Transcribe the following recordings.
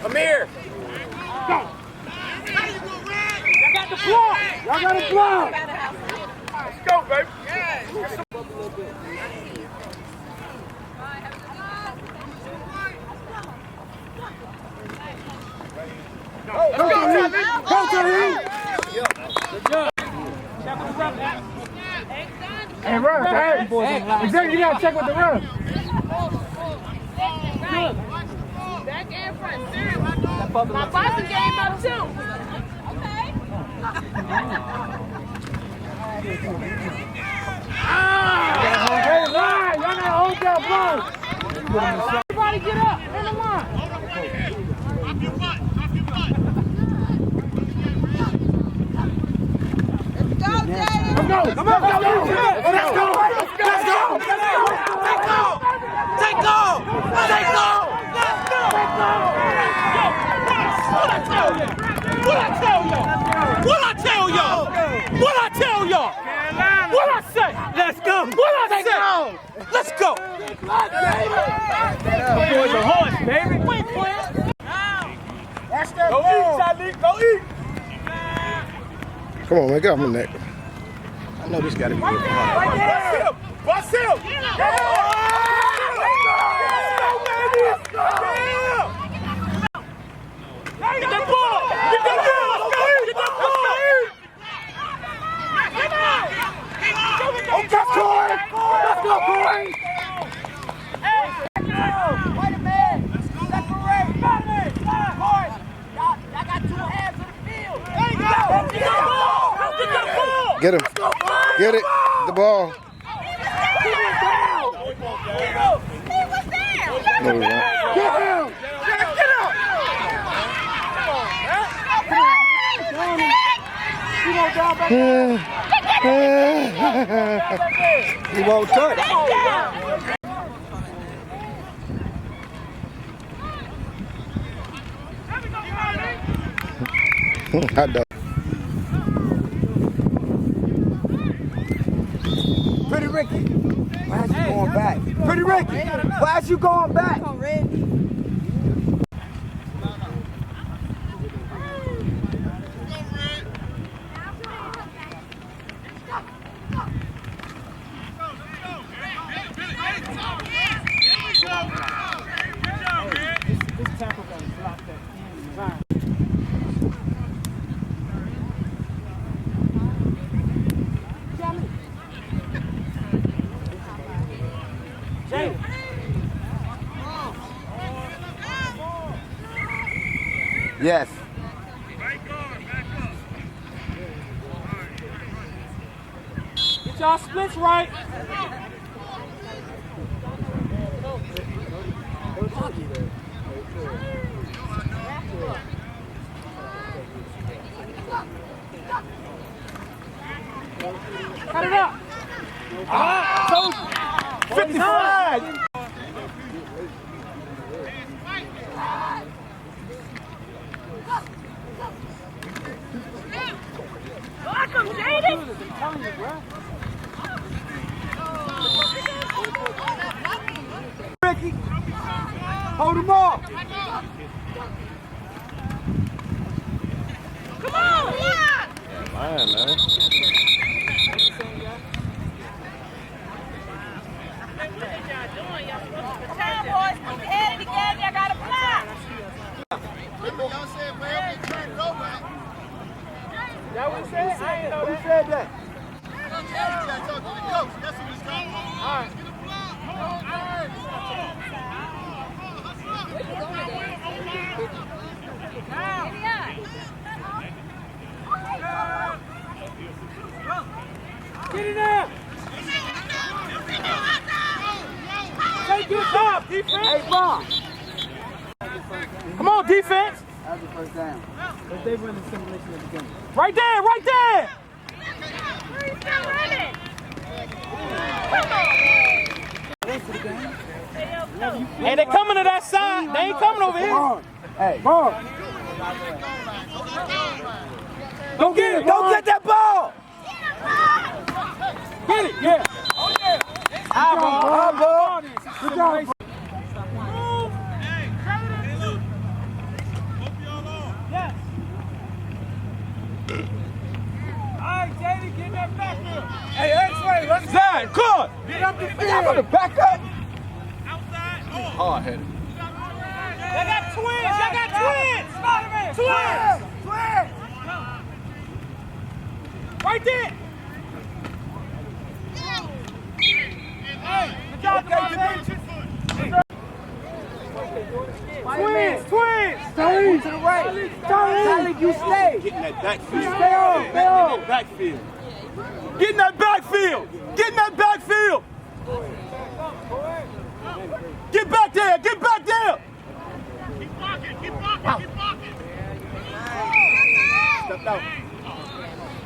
Amir! Go! Y'all got the block! Y'all got the block! Let's go, baby! Go, Tariq! Good job. Check with the ref. Hey, ref, hey. Exactly, you gotta check with the ref. Back and front. My boxing game up too. Okay. Hey, line! Y'all gotta hold that ball. Everybody get up. In the line. Let's go! Come on! Let's go! Let's go! Let's go! Take off! Take off! Let's go! What I tell you? What I tell y'all? What I tell y'all? What I tell y'all? What I say? Let's go! What I say? Let's go! The boys are horse, baby. Wait, boys. Go eat, Charlie. Go eat. Come on, man, get off my neck. I know this got to be good. Right there. Bust him! Get that ball! Get that ball! Get that ball! Let's go, Corey! Wait a minute. Separate. Boys, y'all got two halves of the field. Get him. Get it. The ball. He was there. No, he won't. Get him! Get him! He won't touch. I don't. Pretty Ricky, why is you going back? Pretty Ricky, why is you going back? This tackle got to block that in. Yes. Get y'all splits right. Cut it up. Ah, 55. Welcome, Jaden. Ricky, hold him off. Come on, yeah. Man, man. Come on, boys. Put your head together. I got a block. Y'all said, well, we turned it over. That what he said? I ain't know Who that. said that? Talk to the coach. That's what it's going on. All right. Get a block. Get in there. Take your job, defense. Hey, Bob. Come on, defense. That's the first down. But they run the simulation at the beginning. Right there, right there. He's still running. Hey, they coming to that side. They ain't coming over here. Hey, Bob. Don't get it. Don't get that ball. Yeah. High ball. Good job. Yes. All right, JD, get that back here. Hey, X-ray, let's Zach, good. Get up the Y'all field. gonna back up? Hard headed. They got twins. Y'all got twins. Spider-Man. Twins. Right there. Hey, good job, Devontae. Twins. Charlie, to the right. Charlie, you stay. Getting that backfield. Stay on. Backfield. Get in that backfield. Get in that backfield. Get back there. Get back there. Keep blocking, keep blocking, keep blocking. Step out.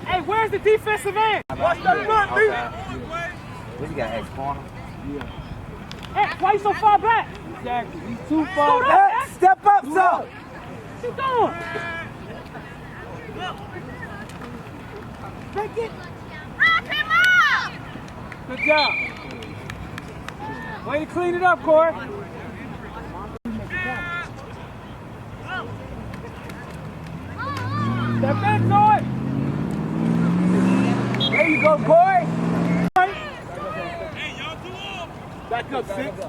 Hey, where's the defensive end? Watch that run, B. What you got, X corner? Hey, why you so far back? Exactly. He's too far back. back. Step up, son. Keep going. Break it. Good job. Way to clean it up, Corey. Step into it. There you go, Corey. Back up, 6.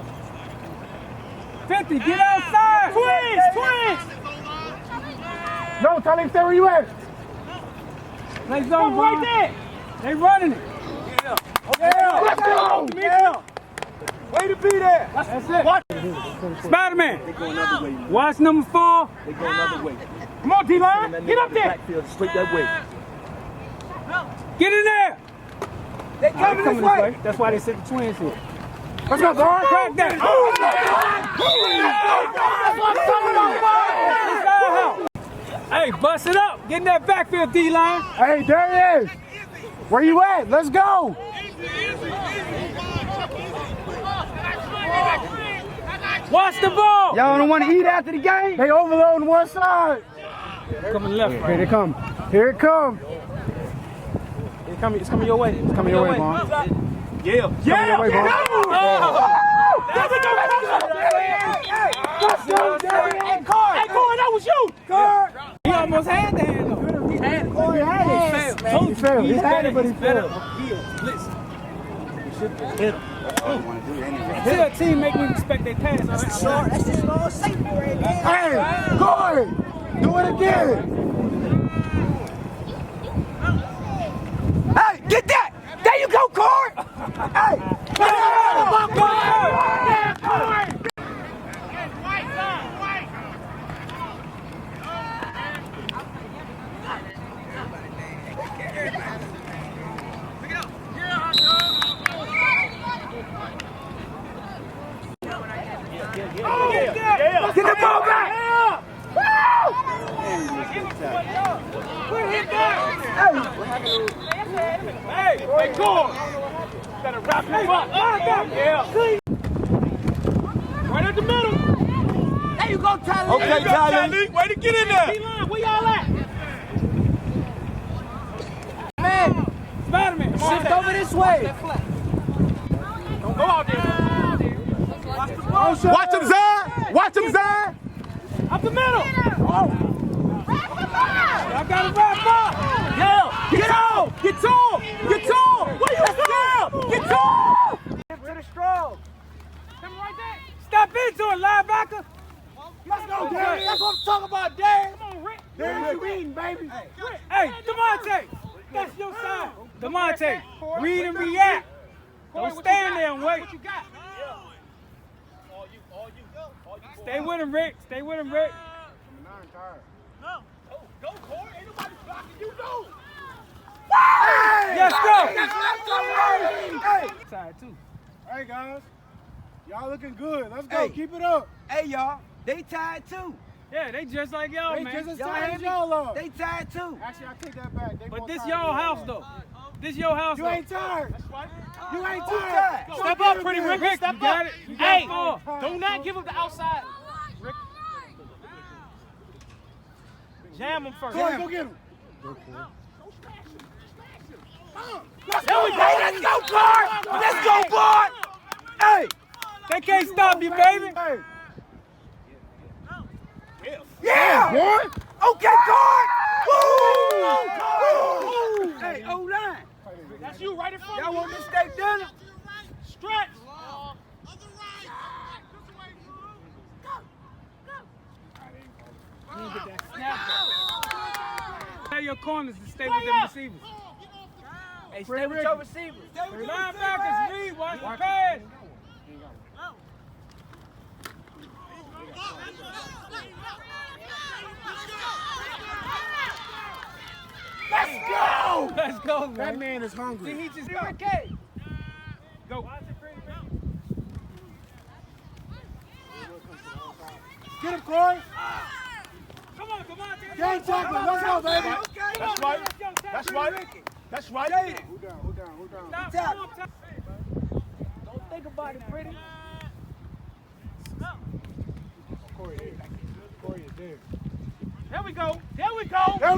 50, get outside. Twins. No, Charlie, stay where you at. Play zone, Come right there. They running it. Yeah. Let's go. Yeah. Way to be there. That's it. Spider-Man. Watch number 4. They go another way. Come on, D-line. Get up there. Backfield straight that way. Get in there. They coming this way. That's why they sent the twins here. Let's go, guard. Crack that. Hey, bust it up. Get in that backfield, D-line. Hey, there he is. Where you at? Let's go. Watch the ball. Y'all don't want to eat after the game? They overloading one side. Coming left, Here right? they come. Here it come. It's coming your way. It's Coming your way, Vaughn. Yeah. Coming your way, Vaughn. Let's go, Derry. Hey, Corey, that was you. Corey. He almost had the hand though. He had it. He failed. He had it, but he failed. Tell a team make me respect their pass. That's the slow safety right there. Hey, Corey, do it again. Hey, get that. There you go, Corey. Hey. Get the ball back. Hey, Corey. Gotta wrap him up. Yeah. Right at the middle. There you go, Tyler. Okay, Tyler. Way to get in there. D-line, where y'all at? Man, Spider-Man. shift over this way. Don't go out there. Watch the ball. Watch him, Zion. Watch him, Zion. Up the middle. I got to wrap up. Yeah. Get on. Get on. Get on. Where you at? Get on. To the straw. Come right there. Step into it, linebacker. Let's go, Derry, that's what I'm talking about, Derry. Come on, Rick. Derry, you eating, baby. Hey, DeMonte. That's your side. DeMonte, read and react. Don't stand there and wait. What you got? Stay with him, Rick. Stay with him, Rick. No. Oh, go, Corey. Ain't nobody blocking you, go. Yes, go. That's what I'm talking about. Hey. Side too. Hey, guys. Y'all looking good. Let's go. Hey. Keep it up. Hey, y'all. They tied too. Yeah, they just like y'all, They man. just as Y'all tight hear as me? y'all are. They tied too. Actually, I take that back. They But more this tired your than house, y'all. though. This your house, You though. ain't tired. You ain't Who tired. tired? Step up, pretty Rick. Rick, Step you got up. it. You got Hey, four. do not give him the outside. Rick. Jam him first. Corey, go get him. Let's go, let's go, Card! Let's go, boy! Hey! They can't stop you, baby. Yeah! Boy. Okay, Card! Woo! Woo! Hey, O-line. That's you right in front Y'all of want this steak dinner? Stretch. You get that snap. Tell your corners to stay with them receivers. Hey, stay with your receivers. Linebackers lead, watch the pass. Let's go! Let's go, man. That man is hungry. See, he just Go. go. Get him, Corey. Come on. Game chocolate. Let's go, baby. That's right. That's right. That's right. Who down? Stop. Don't think about it, pretty. Corey is there. There we go. There we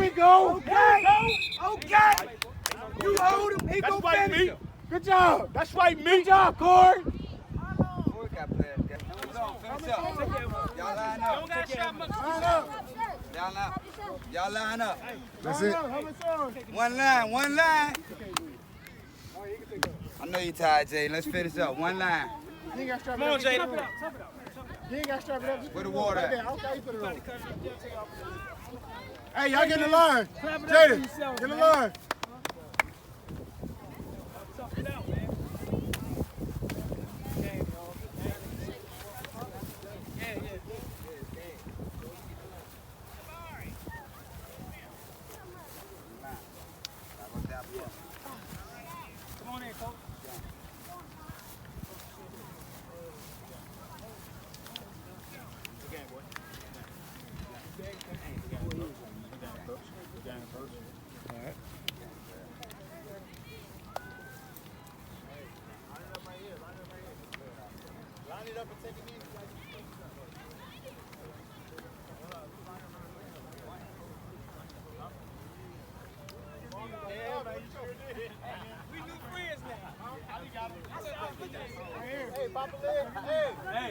go. Okay. Okay. You hold him. He That's gonna right, finish me. him. Good job. That's right, me. Good job, Corey. Corey got players. Finish up. Y'all line up. Line up. Y'all line up. That's it. One line. I know you tired, Jay. Let's finish up. One line. You ain't got to strap Come on, it up. Jada. You ain't got to strap it up. Where the water at? Right there. Okay, you put it on. Hey, y'all get in the line. Jada, get in the line. Tough it out, man. Come on in, coach. Line it up and take it easy. Yeah, man, you sure did. We new friends now. Hey, Papa Leg. Hey. Hey.